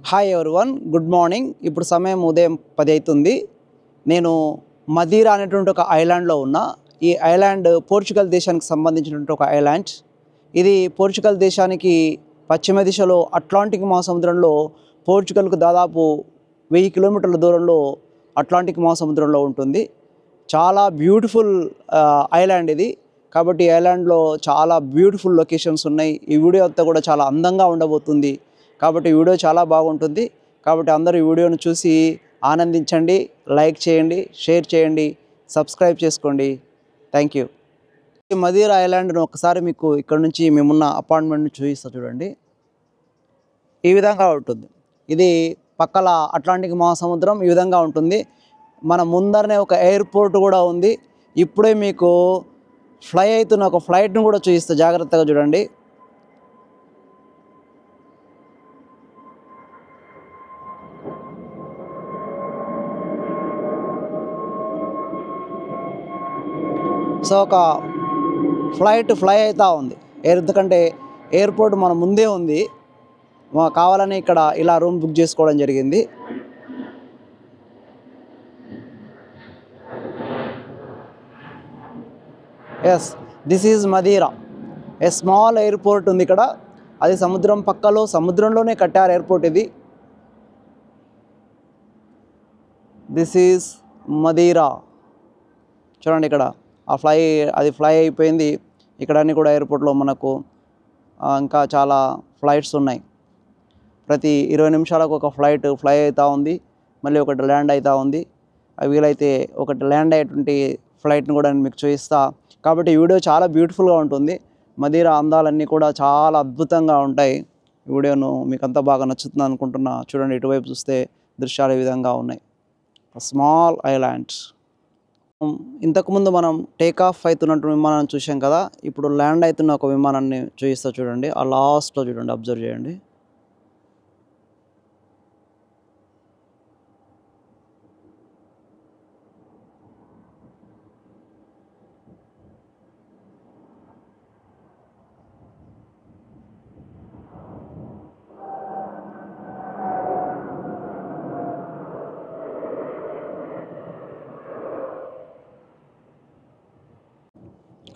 Hi everyone, good morning. ఇప్పుడు సమయం ఉదయం 10 అవుతుంది. నేను మదీరా అనేటువంటి ఒక ఐలాండ్లో ఉన్నా. ఈ ఐలాండ్ పోర్చుగల్ దేశానికి సంబంధించినటువంటి ఒక ఐలాండ్. ఇది పోర్చుగల్ దేశానికి పశ్చిమ దిశలో అట్లాంటిక్ మహాసముద్రంలో, పోర్చుగల్కు దాదాపు 1000 కిలోమీటర్ల దూరంలో అట్లాంటిక్ మహాసముద్రంలో ఉంటుంది. చాలా బ్యూటిఫుల్ ఐలాండ్ ఇది. కాబట్టి ఈ ఐలాండ్లో చాలా బ్యూటిఫుల్ లొకేషన్స్ ఉన్నాయి. ఈ వీడియో అంతా కూడా చాలా అందంగా ఉండబోతుంది. కాబట్టి ఈ వీడియో చాలా బాగుంటుంది. కాబట్టి అందరూ ఈ వీడియోను చూసి ఆనందించండి, లైక్ చేయండి, షేర్ చేయండి, సబ్స్క్రైబ్ చేసుకోండి. Thank you. ఈ మదీరా ఐలాండ్ను ఒకసారి మీకు ఇక్కడ నుంచి మేమున్న అపార్ట్మెంట్ని చూపిస్తా చూడండి. ఈ విధంగా ఉంటుంది. ఇది పక్కల అట్లాంటిక్ మహాసముద్రం ఈ విధంగా ఉంటుంది. మన ముందరనే ఒక ఎయిర్పోర్ట్ కూడా ఉంది. ఇప్పుడే మీకు ఫ్లై అవుతున్న ఒక ఫ్లైట్ను కూడా చూపిస్తా, జాగ్రత్తగా చూడండి. సో ఒక ఫ్లైట్ ఫ్లై అవుతూ ఉంది. ఎందుకంటే ఎయిర్పోర్ట్ మన ముందే ఉంది. కావాలని ఇక్కడ ఇలా రూమ్ బుక్ చేసుకోవడం జరిగింది. Yes, this is Madeira. A small airport ఉంది ఇక్కడ. అది సముద్రం పక్కలో, సముద్రంలోనే కట్టారు ఎయిర్పోర్ట్ ఇది. This is Madeira. చూడండి ఇక్కడ అది ఫ్లై అయిపోయింది. ఇక్కడ అన్నీ కూడా ఎయిర్పోర్ట్లో మనకు ఇంకా చాలా ఫ్లైట్స్ ఉన్నాయి. ప్రతి 20 నిమిషాలకు ఒక ఫ్లైట్ ఫ్లై అవుతూ ఉంది, మళ్ళీ ఒకటి ల్యాండ్ అవుతూ ఉంది. వీలైతే ఒకటి ల్యాండ్ అయ్యేటువంటి ఫ్లైట్ని కూడా నేను మీకు చూపిస్తా. కాబట్టి ఈ వీడియో చాలా బ్యూటిఫుల్గా ఉంటుంది. మదీరా అందాలన్నీ కూడా చాలా అద్భుతంగా ఉంటాయి. ఈ వీడియోను మీకు అంతా బాగా నచ్చుతుంది అనుకుంటున్నా. చూడండి, ఇటువైపు చూస్తే దృశ్యాలు ఈ విధంగా ఉన్నాయి. Small island. ఇంతకుముందు మనం టేక్ ఆఫ్ అవుతున్నట్టు విమానాన్ని చూసాం కదా. ఇప్పుడు ల్యాండ్ అవుతున్న ఒక విమానాన్ని చూపిస్తా చూడండి. ఆ లాస్ట్లో చూడండి, అబ్జర్వ్ చేయండి.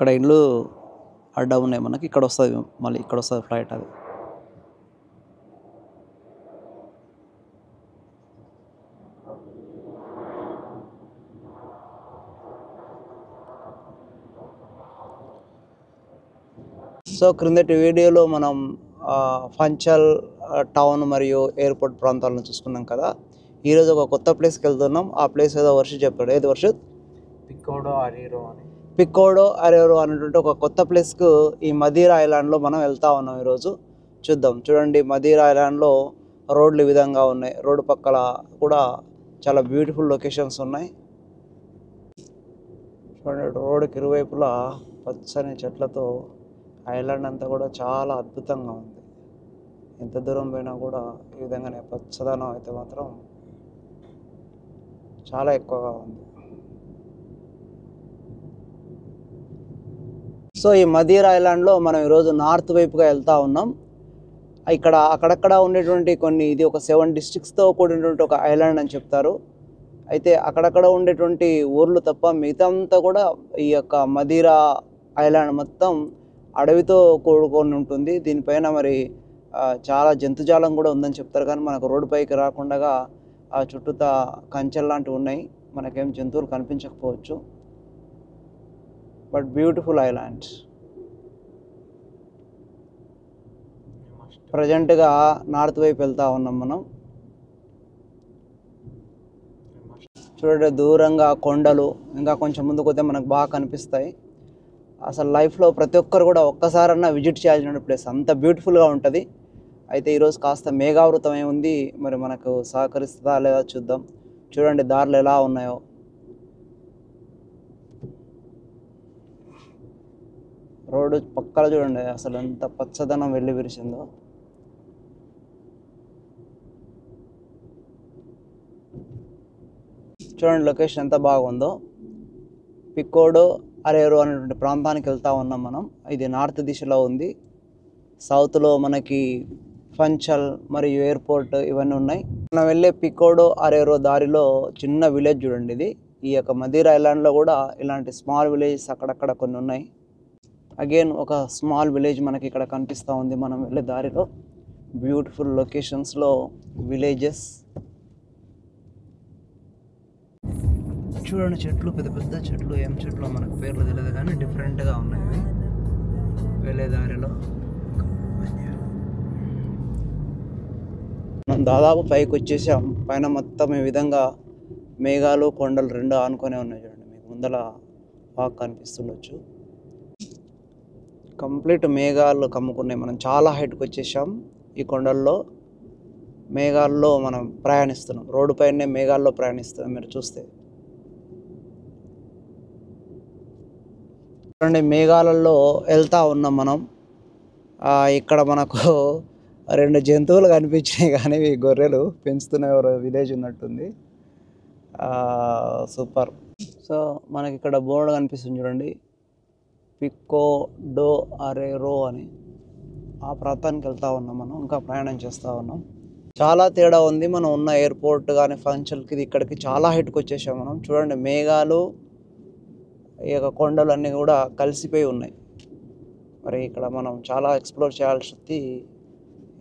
ఇక్కడ ఇల్లు అడ్డా ఉన్నాయి మనకి. ఇక్కడ వస్తుంది, మళ్ళీ ఇక్కడ వస్తుంది ఫ్లైట్. అది సో క్రిందటి వీడియోలో మనం ఫంచల్ టౌన్ మరియు ఎయిర్పోర్ట్ ప్రాంతాలను చూసుకున్నాం కదా. ఈరోజు ఒక కొత్త ప్లేస్కి వెళ్తున్నాం. ఆ ప్లేస్ ఏదో వర్షిత్ చెప్పాడు. ఏది వర్షిత్? పికోడో అరేరో అనేటువంటి ఒక కొత్త ప్లేస్కు ఈ మదీరా ఐలాండ్లో మనం వెళ్తా ఉన్నాం ఈరోజు. చూద్దాం. చూడండి, మదీరా ఐలాండ్లో రోడ్లు ఈ విధంగా ఉన్నాయి. రోడ్డు పక్కల కూడా చాలా బ్యూటిఫుల్ లొకేషన్స్ ఉన్నాయి. చూడండి, రోడ్డుకి ఇరువైపులా పచ్చని చెట్లతో ఐలాండ్ అంతా కూడా చాలా అద్భుతంగా ఉంది. ఎంత దూరం పోయినా కూడా ఈ విధంగానే పచ్చదనం అయితే మాత్రం చాలా ఎక్కువగా ఉంది. సో ఈ మదీరా ఐలాండ్లో మనం ఈరోజు నార్త్ వైపుగా వెళ్తూ ఉన్నాం. ఇక్కడ అక్కడక్కడ ఉండేటువంటి ఇది ఒక 7 డిస్ట్రిక్ట్స్తో కూడినటువంటి ఒక ఐలాండ్ అని చెప్తారు. అయితే అక్కడక్కడ ఉండేటువంటి ఊర్లు తప్ప మిగతా అంతా కూడా ఈ యొక్క మదీరా ఐలాండ్ మొత్తం అడవితో కూడుకొని ఉంటుంది. దీనిపైన మరి చాలా జంతుజాలం కూడా ఉందని చెప్తారు. కానీ మనకు రోడ్డు పైకి రాకుండా చుట్టూతా కంచెలు లాంటివి ఉన్నాయి. మనకేం జంతువులు కనిపించకపోవచ్చు. But beautiful island. ప్రజెంట్గా నార్త్ వైపు వెళ్తూ ఉన్నాం మనం. చూడండి, దూరంగా కొండలు, ఇంకా కొంచెం ముందుకు పోతే మనకు బాగా కనిపిస్తాయి. అసలు లైఫ్లో ప్రతి ఒక్కరు కూడా ఒక్కసారన్నా విజిట్ చేయాల్సిన ప్లేస్, అంత బ్యూటిఫుల్గా ఉంటుంది. అయితే ఈరోజు కాస్త మేఘావృతమై ఉంది. మరి మనకు సహకరిస్తుందా లేదా చూద్దాం. చూడండి దారులు ఎలా ఉన్నాయో. రోడ్డు పక్కన చూడండి అసలు ఎంత పచ్చదనం వెళ్ళి విరిసిందో. చూడండి లొకేషన్ ఎంత బాగుందో. పికోడో అరేరో అనేటువంటి ప్రాంతానికి వెళ్తూ ఉన్నాం మనం. ఇది నార్త్ దిశలో ఉంది. సౌత్లో మనకి ఫంచల్ మరియు ఎయిర్పోర్ట్ ఇవన్నీ ఉన్నాయి. మనం వెళ్ళే పికోడో అరేరో దారిలో చిన్న విలేజ్ చూడండి ఇది. ఈ యొక్క మదీరా ఐలాండ్లో కూడా ఇలాంటి స్మాల్ విలేజెస్ అక్కడక్కడ కొన్ని ఉన్నాయి. అగైన్ ఒక స్మాల్ విలేజ్ మనకి ఇక్కడ కనిపిస్తూ ఉంది మనం వెళ్ళే దారిలో. బ్యూటిఫుల్ లొకేషన్స్లో విలేజెస్ చూడండి. చెట్లు పెద్ద పెద్ద చెట్లు, ఏం చెట్లు మనకు పేర్లు తెలియదు కానీ డిఫరెంట్గా ఉన్నాయి ఇవి వెళ్ళే దారిలో. మనం దాదాపు పైకి వచ్చేసాం. పైన మొత్తం ఈ విధంగా మేఘాలు కొండలు రెండు ఆనుకొనే ఉన్నాయి చూడండి. మీకు ముందల బాగా కనిపిస్తుండొచ్చు. కంప్లీట్ మేఘాలు కమ్ముకున్నాయి. మనం చాలా హైట్కి వచ్చేసాం. ఈ కొండల్లో మేఘాల్లో మనం ప్రయాణిస్తున్నాం. రోడ్డు పైనే మేఘాల్లో ప్రయాణిస్తున్నాం. మీరు చూస్తే చూడండి, మేఘాలలో వెళ్తూ ఉన్నాం మనం. ఇక్కడ మనకు రెండు జంతువులు కనిపించినాయి కానీ ఈ గొర్రెలు పెంచుతున్న ఎవరో విలేజ్ ఉన్నట్టుంది. సూపర్. సో మనకి ఇక్కడ బోర్డు కనిపిస్తుంది చూడండి, పికో డో అరేరో అని. ఆ ప్రాంతానికి వెళ్తూ ఉన్నాం మనం. ఇంకా ప్రయాణం చేస్తూ ఉన్నాం. చాలా తేడా ఉంది. మనం ఉన్న ఎయిర్పోర్ట్ కానీ ఫంక్షన్కి ఇక్కడికి చాలా హైట్కి వచ్చేసాం మనం. చూడండి, మేఘాలు ఈ యొక్క కొండలు అన్నీ కూడా కలిసిపోయి ఉన్నాయి. మరి ఇక్కడ మనం చాలా ఎక్స్ప్లోర్ చేయాల్సి వస్తుంది.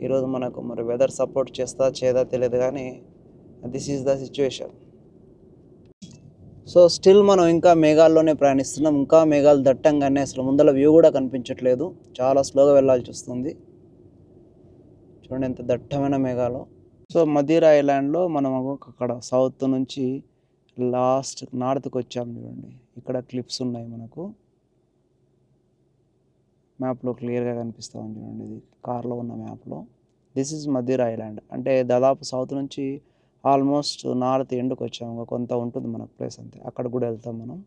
ఈరోజు మనకు మరి వెదర్ సపోర్ట్ చేస్తా చేయదా తెలియదు కానీ this is the situation. So still మనం ఇంకా మేఘాల్లోనే ప్రయాణిస్తున్నాం. ఇంకా మేఘాలు దట్టంగానే, అసలు ముందర వ్యూ కూడా కనిపించట్లేదు. చాలా స్లోగా వెళ్ళాల్సి వస్తుంది. చూడండి ఎంత దట్టమైన మేఘాలు. సో మదీరా ఐలాండ్లో మనం అక్కడ సౌత్ నుంచి లాస్ట్ నార్త్కి వచ్చాము చూడండి. ఇక్కడ క్లిప్స్ ఉన్నాయి మనకు మ్యాప్లో క్లియర్గా కనిపిస్తూ ఉంది చూడండి. ఇది కార్లో ఉన్న మ్యాప్లో. This is Madira island. అంటే దాదాపు సౌత్ నుంచి ఆల్మోస్ట్ నార్త్ ఎండ్కి వచ్చాము. కొంత ఉంటుంది మనకు ప్లేస్ అంతే. అక్కడ కూడా వెళ్తాం మనం.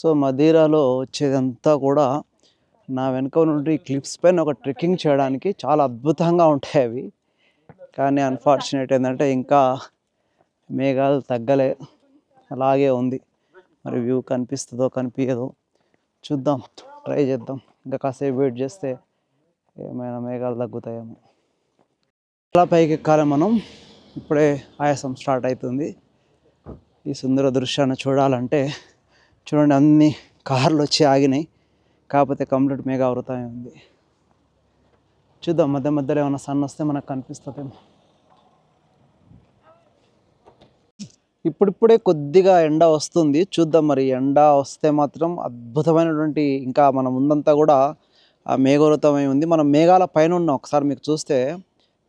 సో మదీరాలో వచ్చేదంతా కూడా నా వెనుక నుండి క్లిప్స్ పైన ఒక ట్రెక్కింగ్ చేయడానికి చాలా అద్భుతంగా ఉంటాయి అవి. కానీ అన్ఫార్చునేట్ ఏంటంటే ఇంకా మేఘాలు తగ్గలే, అలాగే ఉంది. మరి వ్యూ కనిపిస్తుందో కనిపించదో చూద్దాం, ట్రై చేద్దాం. ఇంకా కాసేపు వెయిట్ చేస్తే ఏమైనా మేఘాలు తగ్గుతాయేమో. చాలా పైకి ఎక్కాలి మనం. ఇప్పుడే ఆయాసం స్టార్ట్ అవుతుంది. ఈ సుందర దృశ్యాన్ని చూడాలంటే చూడండి, అన్ని కార్లు వచ్చి ఆగినాయి. కాకపోతే కంప్లీట్ మేఘావృతమే ఉంది. చూద్దాం, మధ్య మధ్యలో ఏమైనా సన్ వస్తే మనకు కనిపిస్తుందేమో. ఇప్పుడిప్పుడే కొద్దిగా ఎండ వస్తుంది. చూద్దాం, మరి ఎండ వస్తే మాత్రం అద్భుతమైనటువంటి ఇంకా మన ముందంతా కూడా మేఘావృతమై ఉంది. మనం మేఘాల పైన ఉన్నాం. ఒకసారి మీకు చూస్తే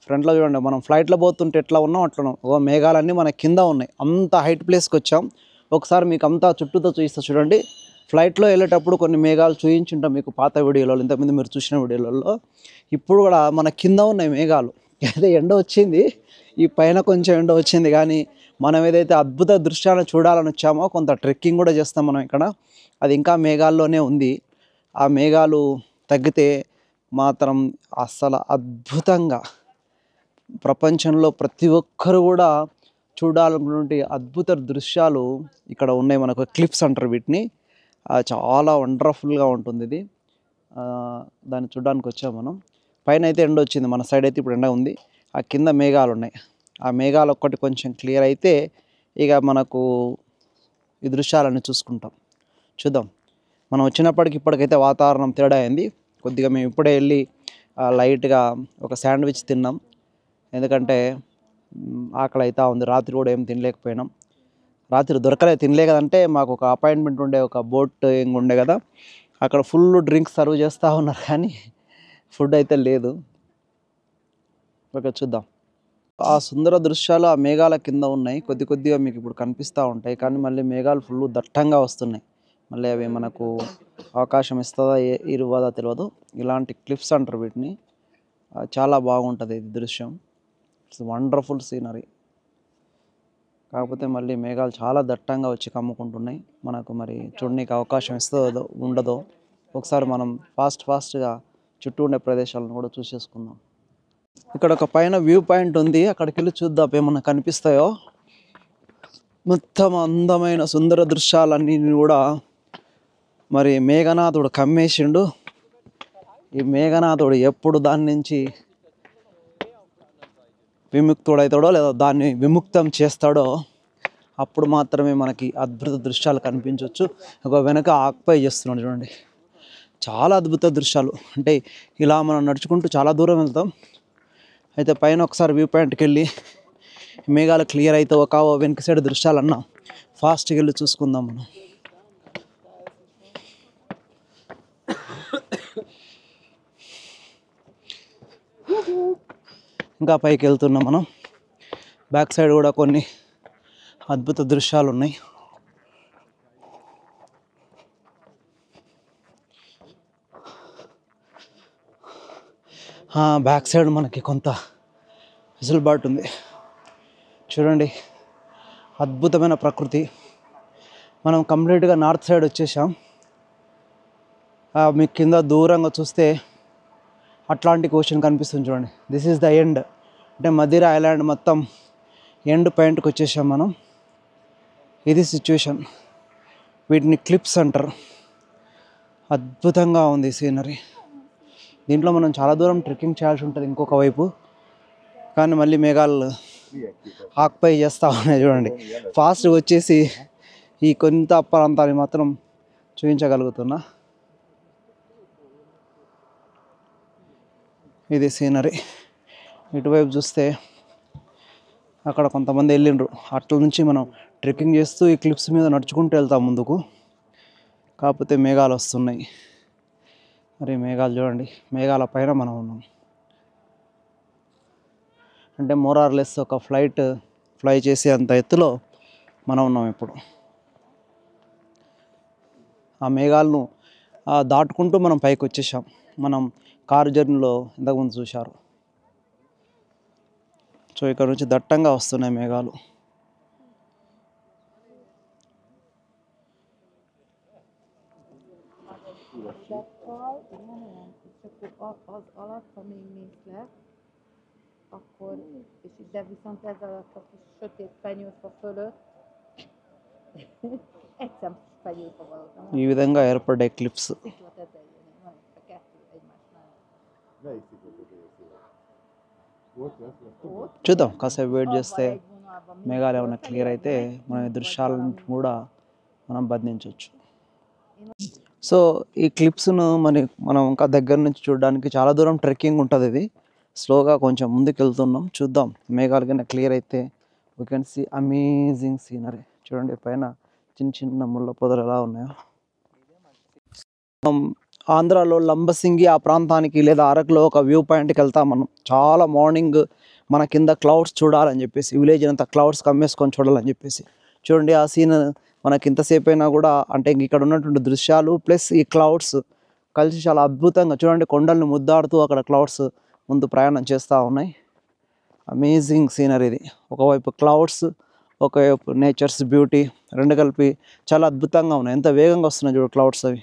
ఫ్రంట్లో చూడండి, మనం ఫ్లైట్లో పోతుంటే ఎట్లా ఉన్నాం అట్లా ఉన్నాం. మేఘాలన్నీ మన కింద ఉన్నాయి. అంత హైట్ ప్లేస్కి వచ్చాం. ఒకసారి మీకు అంతా చుట్టూతో చూపిస్తా చూడండి. ఫ్లైట్లో వెళ్ళేటప్పుడు కొన్ని మేఘాలు చూపించుంటాం మీకు పాత వీడియోలలో, ఇంతకుముందు మీరు చూసిన వీడియోలలో. ఇప్పుడు కూడా మన కింద ఉన్నాయి మేఘాలు. అదే ఎండ వచ్చింది, ఈ పైన కొంచెం ఎండ వచ్చింది. కానీ మనం ఏదైతే అద్భుత దృశ్యాలను చూడాలని వచ్చామో, కొంత ట్రెక్కింగ్ కూడా చేస్తాం మనం ఇక్కడ. అది ఇంకా మేఘాల్లోనే ఉంది. ఆ మేఘాలు తగ్గితే మాత్రం అస్సలు అద్భుతంగా ప్రపంచంలో ప్రతి ఒక్కరు కూడా చూడాలన్నటువంటి అద్భుత దృశ్యాలు ఇక్కడ ఉన్నాయి. మనకు క్లిప్స్ అంటారు వీటిని. చాలా వండర్ఫుల్గా ఉంటుంది ఇది. దాన్ని చూడడానికి వచ్చాము మనం. పైన అయితే ఎండ వచ్చింది, మన సైడ్ అయితే ఇప్పుడు ఎండ ఉంది. ఆ కింద మేఘాలు ఉన్నాయి. ఆ మేఘాలు ఒక్కటి కొంచెం క్లియర్ అయితే ఇక మనకు ఈ దృశ్యాలన్నీ చూసుకుంటాం. చూద్దాం. మనం వచ్చినప్పటికి ఇప్పటికైతే వాతావరణం తేడా అయింది కొద్దిగా. మేము ఇప్పుడే వెళ్ళి లైట్గా ఒక శాండ్విచ్ తిన్నాం. ఎందుకంటే ఆకలి అవుతా ఉంది. రాత్రి కూడా ఏం తినలేకపోయినాం. రాత్రి దొరకలే, తినలే కదంటే మాకు ఒక అపాయింట్మెంట్ ఉండే, ఒక బోట్ ఉండే కదా, అక్కడ ఫుల్ డ్రింక్స్ సర్వ్ చేస్తూ ఉన్నారు కానీ ఫుడ్ అయితే లేదు. ఓకే, చూద్దాం. ఆ సుందర దృశ్యాలు ఆ మేఘాల కింద ఉన్నాయి. కొద్ది కొద్దిగా మీకు ఇప్పుడు కనిపిస్తూ ఉంటాయి. కానీ మళ్ళీ మేఘాలు ఫుల్ దట్టంగా వస్తున్నాయి. మళ్ళీ అవి మనకు అవకాశం ఇస్తుందా ఇవ్వదా తెలియదు. ఇలాంటి క్లిప్స్ అంటారు వీటిని. చాలా బాగుంటుంది ఇది దృశ్యం. It's wonderful scenery. కాకపోతే మళ్ళీ మేఘాలు చాలా దట్టంగా వచ్చి కమ్ముకుంటున్నాయి. మనకు మరి చూడడానికి అవకాశం ఇస్తుందో ఉండదో ఒకసారి మనం ఫాస్ట్గా చుట్టూ ఉండే ప్రదేశాలను కూడా చూసేసుకుందాం. ఇక్కడ ఒక పైన వ్యూ పాయింట్ ఉంది. అక్కడికి వెళ్ళి చూద్దాం ఏమన్నా కనిపిస్తాయో. మొత్తం అందమైన సుందర దృశ్యాలన్నీ కూడా మరి మేఘనాథుడు కమ్మేసిండు. ఈ మేఘనాథుడు ఎప్పుడు దాని నుంచి విముక్తుడవుతాడో లేదా దాన్ని విముక్తం చేస్తాడో అప్పుడు మాత్రమే మనకి అద్భుత దృశ్యాలు కనిపించవచ్చు. ఒక వెనక ఆక్పై చేస్తున్నాడు చూడండి, చాలా అద్భుత దృశ్యాలు. అంటే ఇలా మనం నడుచుకుంటూ చాలా దూరం వెళ్తాం. అయితే పైన ఒకసారి వ్యూ పాయింట్కి వెళ్ళి మేఘాలు క్లియర్ అయితే ఒక వెనక సైడ్ దృశ్యాలన్నా ఫాస్ట్గా వెళ్ళి చూసుకుందాం మనం. ఇంకా పైకి వెళ్తున్నాం మనం. బ్యాక్ సైడ్ కూడా కొన్ని అద్భుత దృశ్యాలు ఉన్నాయి. బ్యాక్ సైడ్ మనకి కొంత వెసులుబాటు ఉంది. చూడండి, అద్భుతమైన ప్రకృతి. మనం కంప్లీట్గా నార్త్ సైడ్ వచ్చేసాం. మీకు కింద దూరంగా చూస్తే అట్లాంటిక్ ఓషన్ కనిపిస్తుంది చూడండి. This is the end. అంటే మదిరా ఐలాండ్ మొత్తం ఎండ్ పాయింట్కి వచ్చేసాం మనం. ఇది సిచ్యువేషన్. వీటిని క్లిప్స్ అంటారు. అద్భుతంగా ఉంది సీనరీ. దీంట్లో మనం చాలా దూరం ట్రెక్కింగ్ చేయాల్సి ఉంటుంది ఇంకొక వైపు. కానీ మళ్ళీ మేఘాలు ఆక్పై చేస్తూ ఉన్నాయి చూడండి. ఫాస్ట్గా వచ్చేసి ఈ కొంత ప్రాంతాన్ని మాత్రం చూపించగలుగుతున్నా. ఇది సీనరీ. ఇటువైపు చూస్తే అక్కడ కొంతమంది వెళ్ళిండ్రు. అట్ల నుంచి మనం ట్రెక్కింగ్ చేస్తూ ఈ క్లిప్స్ మీద నడుచుకుంటూ వెళ్తాం ముందుకు. కాకపోతే మేఘాలు వస్తున్నాయి. మరి మేఘాలు చూడండి, మేఘాల పైన మనం ఉన్నాం. అంటే మోరార్లెస్ ఒక ఫ్లై చేసే అంత ఎత్తులో మనం ఉన్నాం ఇప్పుడు. ఆ మేఘాలను దాటుకుంటూ మనం పైకి వచ్చేసాం. మనం కారు జర్నీలో ఇంతకుముందు చూశారు. సో ఇక్కడ నుంచి దట్టంగా వస్తున్నాయి మేఘాలు. Akkor, és ide viszont ez alatt a kis sötét fenyőfa fölött egy szem fenyőfa valóta. ఈ విధంగా ఏర్పడే clips. Szikla tetején van itt a kettő egymásnál. Melyik szikla tetején? Ott? చూద్దాం, కాసేపు వెయిట్ చేస్తే మేఘాలు ఏమైనా క్లియర్ అయితే మనం ఈ దృశ్యాలను కూడా మనం బంధించవచ్చు. సో ఈ క్లిప్స్ను మనం ఇంకా దగ్గర నుంచి చూడడానికి చాలా దూరం ట్రెక్కింగ్ ఉంటుంది. ఇది స్లోగా కొంచెం ముందుకు వెళ్తున్నాం. చూద్దాం, మేఘాలు కన్నా క్లియర్ అయితే we can see amazing scenery. చూడండి పైన చిన్న చిన్న ముళ్ళ పొదలు ఎలా ఉన్నాయో. ఆంధ్రాలో లంబసింగి ఆ ప్రాంతానికి లేదా అరకులో ఒక వ్యూ పాయింట్కి వెళ్తాం మనం. చాలా మార్నింగ్ మన కింద క్లౌడ్స్ చూడాలని చెప్పేసి, విలేజ్ అంతా క్లౌడ్స్ కమ్మేసుకొని చూడాలని చెప్పేసి. చూడండి ఆ సీన్ మనకి ఇంతసేపు అయినా కూడా అంటే ఇక్కడ ఉన్నటువంటి దృశ్యాలు ప్లస్ ఈ క్లౌడ్స్ కలిసి చాలా అద్భుతంగా చూడండి. కొండల్ని ముద్దాడుతూ అక్కడ క్లౌడ్స్ ముందు ప్రయాణం చేస్తూ ఉన్నాయి. అమేజింగ్ సీనరీ ఇది. ఒకవైపు క్లౌడ్స్, ఒకవైపు నేచర్స్ బ్యూటీ రెండు కలిపి చాలా అద్భుతంగా ఉన్నాయి. ఎంత వేగంగా వస్తున్నాయి చూడు క్లౌడ్స్ అవి.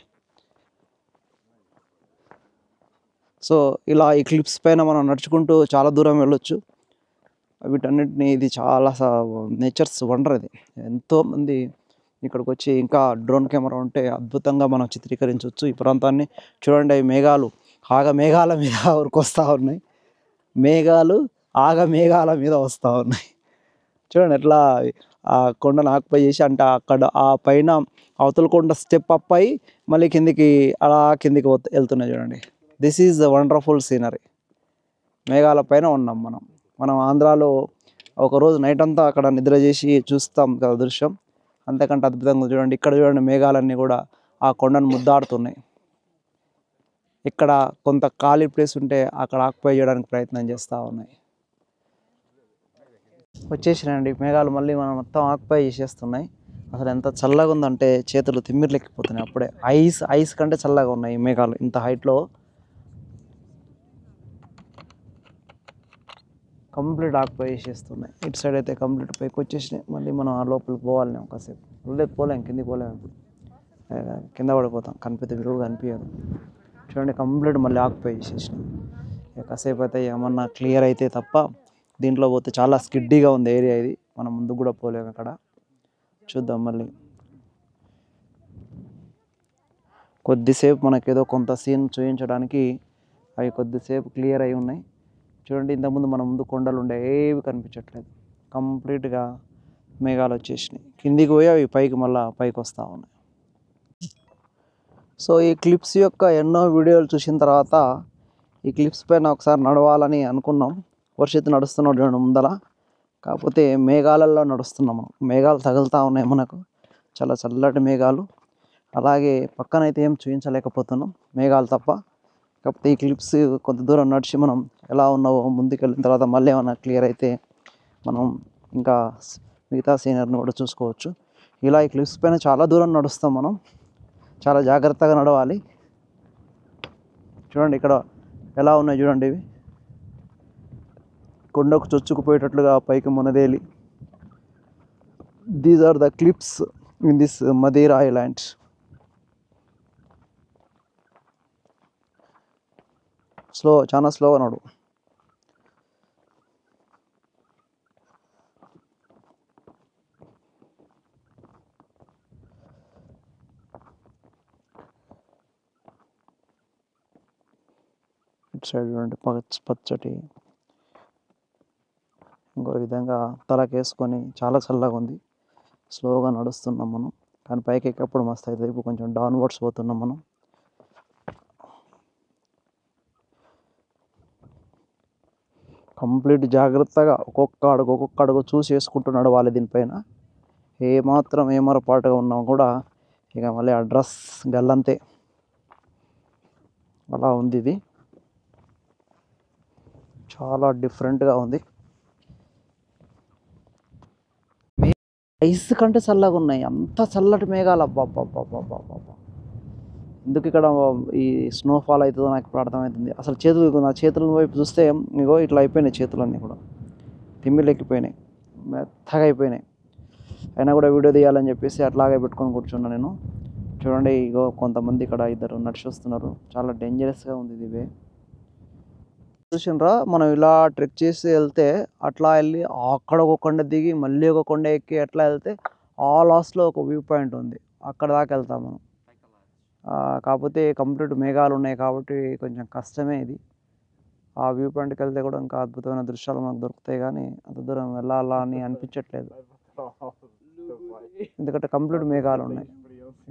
సో ఇలా ఈ క్లిప్స్ పైన మనం నడుచుకుంటూ చాలా దూరం వెళ్ళొచ్చు. వీటన్నిటిని ఇది చాలా నేచర్స్ వండర్. ఇది ఎంతోమంది ఇక్కడికి వచ్చి ఇంకా డ్రోన్ కెమెరా ఉంటే అద్భుతంగా మనం చిత్రీకరించవచ్చు ఈ ప్రాంతాన్ని. చూడండి అవి మేఘాలు మేఘాల మీద వస్తూ ఉన్నాయి. మేఘాలు మేఘాల మీద వస్తూ ఉన్నాయి. చూడండి ఎట్లా ఆ కొండను ఆక్యుపై చేసి అంటే అక్కడ ఆ పైన అవతల కొండ స్టెప్ అప్ అయ్యి మళ్ళీ కిందికి అలా కిందికి వెళ్తున్నాయి చూడండి. This is the wonderful scenery. మేఘాల పైన ఉన్నాం మనం ఆంధ్రాలో ఒకరోజు నైట్ అంతా అక్కడ నిద్ర చేసి చూస్తాం కదా దృశ్యం, అంతకంటే అద్భుతంగా చూడండి. ఇక్కడ చూడండి మేఘాలన్నీ కూడా ఆ కొండను ముద్దాడుతున్నాయి. ఇక్కడ కొంత ఖాళీ ప్లేస్ ఉంటే అక్కడ ఆక్యుపై చేయడానికి ప్రయత్నం చేస్తూ ఉన్నాయి. వచ్చేసినాయండి మేఘాలు, మళ్ళీ మనం మొత్తం ఆక్యుపై చేసేస్తున్నాయి. అసలు ఎంత చల్లగా ఉందంటే చేతులు తిమ్మిర్లెక్కిపోతున్నాయి. అప్పుడే ఐస్ కంటే చల్లగా ఉన్నాయి ఈ మేఘాలు ఇంత హైట్లో. కంప్లీట్ ఆక్యుపై చేసేస్తున్నాయి. ఇటు సైడ్ అయితే కంప్లీట్ పైకి వచ్చేసినాయి. మళ్ళీ మనం ఆ లోపలికి పోవాలి ఒకసేపు. లేదు పోలేం, కిందికి పోలేము. ఇప్పుడు కింద పడిపోతాం, కనిపితే వ్యూ కనిపించదు. చూడండి కంప్లీట్ మళ్ళీ ఆక్యుపై చేసేసినాం. కాసేపు అయితే ఏమన్నా క్లియర్ అయితే తప్ప దీంట్లో పోతే చాలా స్కిడ్డీగా ఉంది ఏరియా ఇది. మనం ముందుకు కూడా పోలేము. అక్కడ చూద్దాం మళ్ళీ కొద్దిసేపు మనకేదో కొంత సీన్ చూపించడానికి అవి కొద్దిసేపు క్లియర్ అయి ఉన్నాయి. చూడండి, ఇంతకుముందు మన ముందు కొండలు ఉండే ఏవి కనిపించట్లేదు. కంప్లీట్గా మేఘాలు వచ్చేసినాయి. కిందికి పోయి అవి పైకి వస్తూ ఉన్నాయి. సో ఈ క్లిప్స్ యొక్క ఎన్నో వీడియోలు చూసిన తర్వాత ఈ క్లిప్స్ పైన ఒకసారి నడవాలని అనుకున్నాం. వర్షిత్ నడుస్తున్నాడు చూడండి ముందర. కాకపోతే మేఘాలలో నడుస్తున్నాం మనం. మేఘాలు తగులుతూ ఉన్నాయి మనకు, చాలా చల్లటి మేఘాలు. అలాగే పక్కనైతే ఏం చూపించలేకపోతున్నాం మేఘాలు తప్ప. కాకపోతే ఈ క్లిప్స్ కొంత దూరం నడిచి మనం ఎలా ఉన్నావో ముందుకు వెళ్ళిన తర్వాత మళ్ళీ ఏమైనా క్లియర్ అయితే మనం ఇంకా మిగతా సీనరీని కూడా చూసుకోవచ్చు. ఇలా ఈ క్లిప్స్ పైన చాలా దూరం నడుస్తాం మనం, చాలా జాగ్రత్తగా నడవాలి. చూడండి ఇక్కడ ఎలా ఉన్నాయి చూడండి, ఇవి కొండకు చొచ్చుకుపోయేటట్లుగా పైకి మునదేలి. These are the cliffs in this Madeira island. చాలా స్లోగా నడు. ఇటు సైడ్ చూడండి పచ్చటి, ఇంకో విధంగా తలకేసుకొని చాలా చల్లగా ఉంది. స్లోగా నడుస్తున్నాం మనం, కానీ పైకి ఎక్కేప్పుడు మస్తు అవుతుంది. ఇప్పుడు కొంచెం డౌన్వర్డ్స్ పోతున్నాం మనం. కంప్లీట్ జాగ్రత్తగా ఒక్కొక్క అడుగు చూసి వేసుకుంటూ నడవాలి. దీనిపైన ఏమరపాటుగా ఉన్నా కూడా ఇక మళ్ళీ ఆ డ్రెస్ గల్లంతే, అలా ఉంది. ఇది చాలా డిఫరెంట్గా ఉంది. ఐస్ కంటే చల్లగా ఉన్నాయి, అంత చల్లటి మేఘాలు. అబ్బా, ఎందుకు ఇక్కడ ఈ స్నోఫాల్ అవుతుందో నాకు ఇప్పుడు అర్థమవుతుంది. అసలు నా చేతుల వైపు చూస్తే ఇగో ఇట్లా అయిపోయినాయి, చేతులన్నీ కూడా తిమ్మిలెక్కిపోయినాయి, మెత్తగా అయిపోయినాయి. అయినా కూడా వీడియో తీయాలని చెప్పేసి అట్లాగే పెట్టుకొని కూర్చున్నా నేను. చూడండి, ఇగో కొంతమంది ఇక్కడ ఇద్దరు నడిచి వస్తున్నారు. చాలా డేంజరస్గా ఉంది ఇది వే. చూసినరా, మనం ఇలా ట్రెక్ చేసి వెళ్తే అట్లా వెళ్ళి అక్కడ ఒక కొండ దిగి మళ్ళీ ఒక కొండ ఎక్కి అట్లా వెళ్తే ఆ లాస్ట్లో ఒక వ్యూ పాయింట్ ఉంది, అక్కడ దాకా వెళ్తాం మనం. కాకపోతే కంప్లీట్ మేఘాలు ఉన్నాయి కాబట్టి కొంచెం కష్టమే ఇది. ఆ వ్యూ పాయింట్కి వెళ్తే కూడా ఇంకా అద్భుతమైన దృశ్యాలు మనకు దొరుకుతాయి, కానీ అంత దూరం వెళ్ళాలా అని అనిపించట్లేదు, ఎందుకంటే కంప్లీట్ మేఘాలు ఉన్నాయి.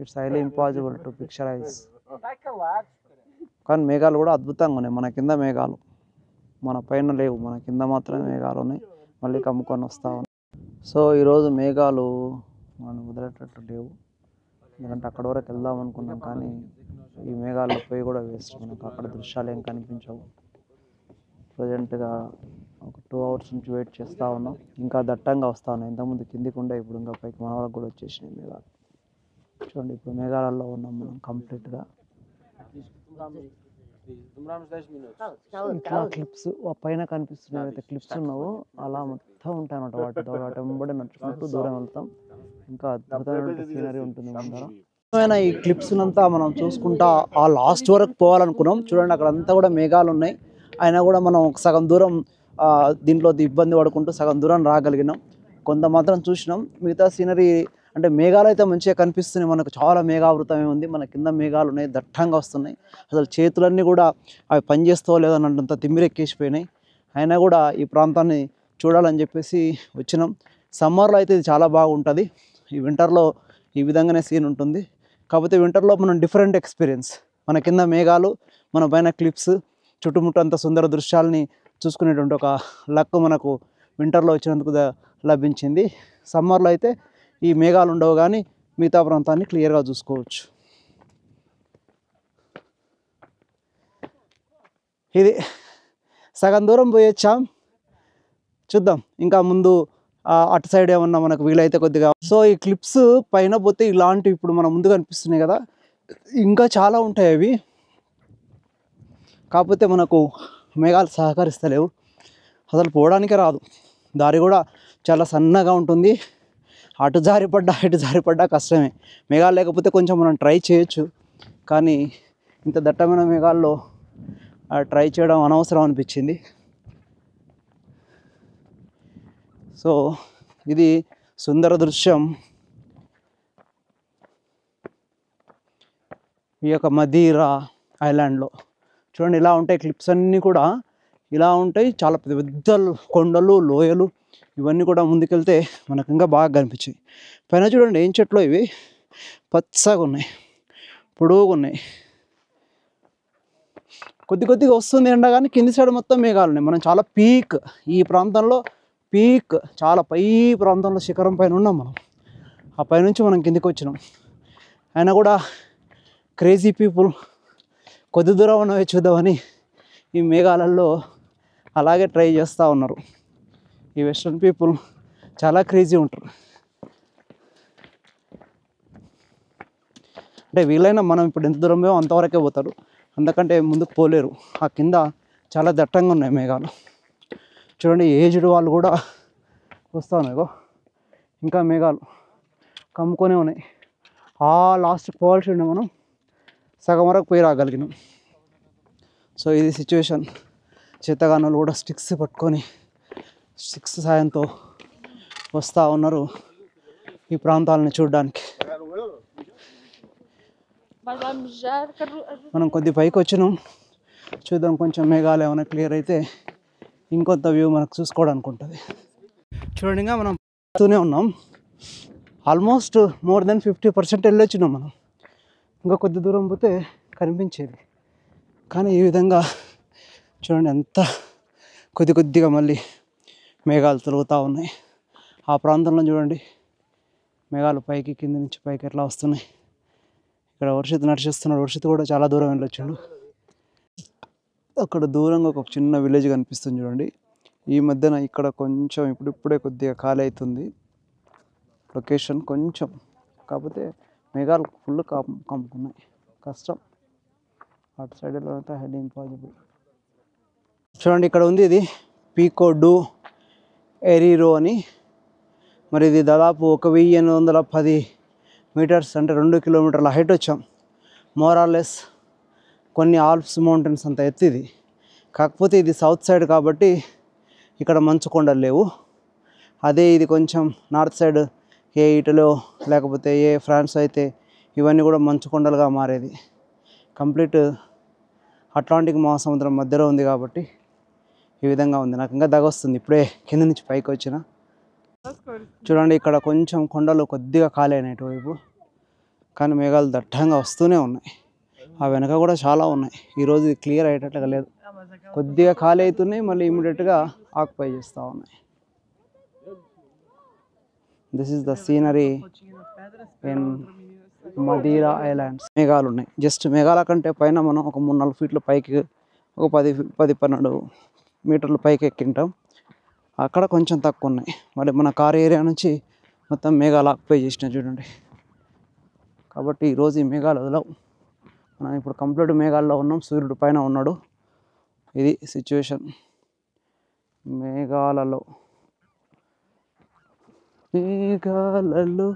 It's highly impossible to picturise. కానీ మేఘాలు కూడా అద్భుతంగా ఉన్నాయి. మన కింద మేఘాలు, మన పైన లేవు, మన కింద మాత్రమే మేఘాలు ఉన్నాయి, మళ్ళీ కమ్ముకొని వస్తూ ఉన్నాయి. సో ఈరోజు మేఘాలు మనం వదిలేటట్లు లేవు, ఎందుకంటే అక్కడ వరకు వెళ్దాం అనుకున్నాం, కానీ ఈ మేఘాల్లో పోయి కూడా వేస్ట్. మనకు అక్కడ దృశ్యాలు ఏం కనిపించవు. ప్రజెంట్గా ఒక 2 hours నుంచి వెయిట్ చేస్తూ ఉన్నాం. ఇంకా దట్టంగా వస్తూ ఉన్నాయి. ఇంతకుముందు కిందికి ఉండే, ఇప్పుడు ఇంకా పైకి మన వరకు కూడా వచ్చేసినాయి మేఘాలు. చూడండి, ఇప్పుడు మేఘాలలో ఉన్నాం మనం కంప్లీట్గా. ఇట్లా క్లిప్స్ పైన కనిపిస్తున్నాయి, అయితే క్లిప్స్ ఉన్నావు అలా మొత్తం ఉంటాయి అన్నమాట. వాటితో వాటి వెంబడి నడుచుకుంటూ దూరం వెళ్తాం. ఇంకా అద్భుతమైన సీనరీ ఉంటుంది ముందర. ఈ క్లిప్స్ అంతా మనం చూసుకుంటా ఆ లాస్ట్ వరకు పోవాలనుకున్నాం. చూడండి, అక్కడ అంతా కూడా మేఘాలు ఉన్నాయి. అయినా కూడా మనం సగం దూరం దీంట్లో ఇబ్బంది పడుకుంటూ సగం దూరం రాగలిగినాం. కొంత మాత్రం చూసినాం. మిగతా సీనరీ అంటే మేఘాలు అయితే మంచిగా కనిపిస్తున్నాయి మనకు, చాలా మేఘావృతమే ఉంది. మన కింద మేఘాలు ఉన్నాయి, దట్టంగా వస్తున్నాయి. అసలు చేతులన్నీ కూడా అవి పనిచేస్తో లేదన్నంత తిమ్మిరెక్కేసిపోయినాయి. అయినా కూడా ఈ ప్రాంతాన్ని చూడాలని చెప్పేసి వచ్చినాం. సమ్మర్లో అయితే ఇది చాలా బాగుంటుంది, ఈ వింటర్లో ఈ విధంగానే సీన్ ఉంటుంది. కాకపోతే వింటర్లో మనం డిఫరెంట్ ఎక్స్పీరియన్స్. మన కింద మేఘాలు, మన పైన క్లిప్స్, చుట్టుముట్టంత సుందర దృశ్యాలని చూసుకునేటువంటి ఒక లక్ మనకు వింటర్లో వచ్చినందుకు లభించింది. సమ్మర్లో అయితే ఈ మేఘాలు ఉండవు, కానీ మిగతా ప్రాంతాన్ని క్లియర్గా చూసుకోవచ్చు. ఇది సగం దూరం పోయి వచ్చాం, చూద్దాం ఇంకా ముందు అటు సైడ్ ఏమన్నా మనకు వీలైతే కొద్దిగా. సో ఈ క్లిప్స్ పైన పోతే ఇలాంటివి ఇప్పుడు మన ముందు కనిపిస్తున్నాయి కదా, ఇంకా చాలా ఉంటాయి అవి. కాకపోతే మనకు మేఘాలు సహకరిస్తలేవు, అసలు పోవడానికే రాదు. దారి కూడా చాలా సన్నగా ఉంటుంది, అటు జారిపడ్డా ఇటు జారిపడ్డా కష్టమే. మేఘాలు లేకపోతే కొంచెం మనం ట్రై చేయొచ్చు, కానీ ఇంత దట్టమైన మేఘాల్లో ట్రై చేయడం అనవసరం అనిపించింది. సో ఇది సుందర దృశ్యం ఈ యొక్క మదీరా ఐలాండ్లో. చూడండి ఇలా ఉంటాయి క్లిప్స్ అన్నీ కూడా ఇలా ఉంటాయి. చాలా పెద్ద పెద్ద కొండలు లోయలు ఇవన్నీ కూడా ముందుకెళ్తే మనకు ఇంకా బాగా కనిపించాయి. పైన చూడండి ఏం చెట్లు ఇవి పచ్చగా ఉన్నాయి, పొడవుగా ఉన్నాయి. కొద్దిగా వస్తుంది ఎండ, కానీ కింది సైడ్ మొత్తం మేఘాలు ఉన్నాయి. మనం చాలా పీక్ ఈ ప్రాంతంలో చాలా పై ప్రాంతంలో శిఖరం పైన ఉన్నాం మనం. ఆ పైనుంచి మనం కిందికి వచ్చినాం. అయినా కూడా క్రేజీ పీపుల్ కొద్ది దూరం ఉన్నవే చూద్దామని ఈ మేఘాలలో అలాగే ట్రై చేస్తూ ఉన్నారు. ఈ వెస్ట్రన్ పీపుల్ చాలా క్రేజీ ఉంటారు. అంటే వీలైనా మనం ఇప్పుడు ఎంత దూరం పోయామో అంతవరకే పోతారు, అంతకంటే ముందుకు పోలేరు. ఆ కింద చాలా దట్టంగా ఉన్నాయి మేఘాలు. చూడండి ఏజ్డ్ వాళ్ళు కూడా వస్తూ ఉన్నాయి. ఇంకా మేఘాలు కమ్ముకొనే ఉన్నాయి. ఆ లాస్ట్కి పోవాల్సి ఉండే మనం సగం వరకు పోయి రాగలిగినాం. సో ఇది సిచ్యువేషన్. చేతగానులు కూడా స్టిక్స్ పట్టుకొని స్టిక్స్ సాయంతో వస్తూ ఉన్నారు ఈ ప్రాంతాలను చూడడానికి. మనం కొద్ది పైకి వచ్చినాం, చూద్దాం కొంచెం మేఘాలు ఏమైనా క్లియర్ అయితే ఇంకొంత వ్యూ మనకు చూసుకోవడానికి ఉంటుంది. చూడండి ఇంకా మనం పోతూనే ఉన్నాం. ఆల్మోస్ట్ మోర్ దెన్ 50% వెళ్ళొచ్చినాం మనం. ఇంకా కొద్ది దూరం పోతే కనిపించేది, కానీ ఈ విధంగా చూడండి ఎంత కొద్దిగా మళ్ళీ మేఘాలు తొలుగుతూ ఉన్నాయి. ఆ ప్రాంతంలో చూడండి మేఘాలు పైకి కింది నుంచి పైకి ఎట్లా వస్తున్నాయి. ఇక్కడ వర్షిత్ నడిచేస్తున్నాడు. వర్షిత్ కూడా చాలా దూరం వెళ్ళొచ్చాడు. అక్కడ దూరంగా ఒక చిన్న విలేజ్ కనిపిస్తుంది చూడండి. ఈ మధ్యన ఇక్కడ కొంచెం ఇప్పుడిప్పుడే కొద్దిగా ఖాళీ అవుతుంది లొకేషన్ కొంచెం. కాకపోతే మేఘాలు ఫుల్ కమ్ముకున్నాయి, కష్టం. అటు సైడ్లో అంతా హెడ్ ఇంపాసిబుల్. చూడండి ఇక్కడ ఉంది ఇది పీకో డు ఎరీరో అని. మరి ఇది దాదాపు 1810 మీటర్స్ అంటే 2 కిలోమీటర్ల హైట్ వచ్చాం. మోరాలెస్ కొన్ని ఆల్ప్స్ మౌంటైన్స్ అంత ఎత్తు ఇది. కాకపోతే ఇది సౌత్ సైడ్ కాబట్టి ఇక్కడ మంచు కొండలు లేవు. అదే ఇది కొంచెం నార్త్ సైడ్ ఏ ఇటలో లేకపోతే ఏ ఫ్రాన్స్ అయితే ఇవన్నీ కూడా మంచు కొండలుగా మారేది. కంప్లీట్ అట్లాంటిక్ మహాసముద్రం మధ్యలో ఉంది కాబట్టి ఈ విధంగా ఉంది. నాకు ఇంకా వస్తుంది ఇప్పుడే కింద నుంచి పైకి వచ్చిన. చూడండి ఇక్కడ కొంచెం కొండలు కొద్దిగా ఖాళీ అయినాయి ఇటువైపు, కానీ మేఘాలు దట్టంగా వస్తూనే ఉన్నాయి. ఆ వెనక కూడా చాలా ఉన్నాయి. ఈరోజు ఇది క్లియర్ అయ్యేటట్టుగా లేదు, కొద్దిగా ఖాళీ అవుతున్నాయి, మళ్ళీ ఇమీడియట్గా ఆక్యుపై చేస్తూ ఉన్నాయి. This is the scenery in Madira islands. మేఘాలు ఉన్నాయి. జస్ట్ మేఘాల కంటే పైన మనం ఒక 3-4 ఫీట్ల పైకి ఒక 10-12 మీటర్లు పైకి ఎక్కింటాం. అక్కడ కొంచెం తక్కువ ఉన్నాయి. మరి మన కార్ ఏరియా నుంచి మొత్తం మేఘాలు ఆక్యుపై చేసినాయి చూడండి. కాబట్టి ఈరోజు ఈ మేఘాలు వదలవు. మనం ఇప్పుడు కంప్లీట్ మేఘాల్లో ఉన్నాం, సూర్యుడు పైన ఉన్నాడు. ఇది సిచ్యువేషన్ మేఘాలలో. మేఘాలలో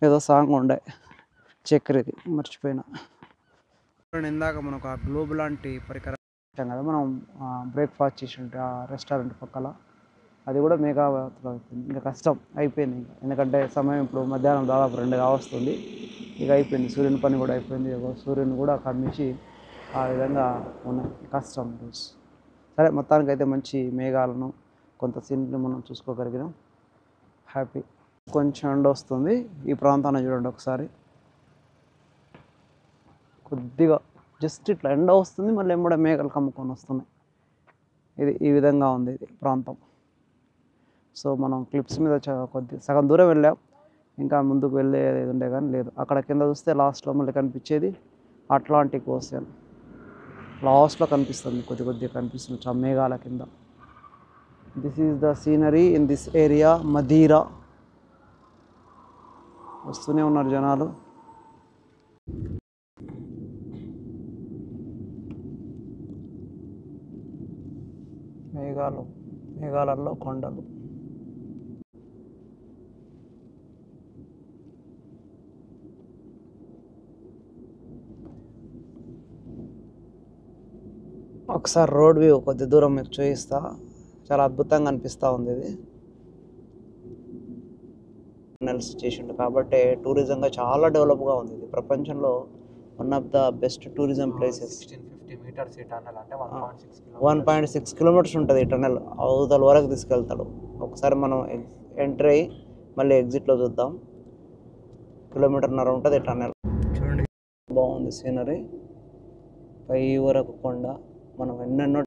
ఏదో సాంగ్ ఉండే చక్రది మర్చిపోయినా. ఇందాక మనకు ఆ గ్లోబ్ లాంటి పరికరం ఇచ్చాం కదా మనం బ్రేక్ఫాస్ట్ చేసి ఉంటే ఆ రెస్టారెంట్ పక్కల, అది కూడా మేఘావతిలో అయిపోయింది. ఇంకా కష్టం అయిపోయింది ఇంకా, ఎందుకంటే సమయం ఇప్పుడు మధ్యాహ్నం దాదాపు 2 కావస్తుంది. ఇక అయిపోయింది, సూర్యుని పని కూడా అయిపోయింది. సూర్యుని కూడా కమ్మించి ఆ విధంగా ఉన్నాయి. కష్టం రోజు. సరే మొత్తానికి అయితే మంచి మేఘాలను కొంత సీన్లు మనం చూసుకోగలిగినాం. హ్యాపీ. కొంచెం ఎండ వస్తుంది ఈ ప్రాంతాన్ని చూడండి ఒకసారి. కొద్దిగా జస్ట్ ఇట్లా ఎండ వస్తుంది, మళ్ళీ ఎంబడే మేఘాలు కమ్ముకొని వస్తున్నాయి. ఇది ఈ విధంగా ఉంది ఇది ప్రాంతం. సో మనం క్లిప్స్ మీద సగం దూరం వెళ్ళాం, ఇంకా ముందుకు వెళ్ళేది ఉండే కానీ లేదు. అక్కడ కింద చూస్తే లాస్ట్లో మళ్ళీ కనిపించేది అట్లాంటిక్ ఓషన్. లాస్ట్లో కనిపిస్తుంది, కొద్దిగా కనిపిస్తుంది మేఘాల కింద. This is the scenery in this area Madira. వస్తూనే ఉన్నారు జనాలు. మేఘాలలో కొండలు. ఒకసారి రోడ్ వ్యూ కొద్ది దూరం మీకు చూపిస్తా. చాలా అద్భుతంగా అనిపిస్తూ ఉంది ఇది. చేసిండు కాబట్టి టూరిజంగా చాలా డెవలప్గా ఉంది ఇది. ప్రపంచంలో one of the best tourism places. 50 metres ఈ టన్నల్ అంటే 1.6 1.6 కిలోమీటర్స్ ఉంటుంది ఈ టన్నెల్, అవతల వరకు తీసుకెళ్తాడు. ఒకసారి మనం ఎంటర్ అయ్యి మళ్ళీ ఎగ్జిట్లో చూద్దాం. 1.5 కిలోమీటర్ ఉంటుంది టన్నెల్. చూడండి బాగుంది సీనరీ, పై వరకు కొండ. మనం ఎన్నెన్నో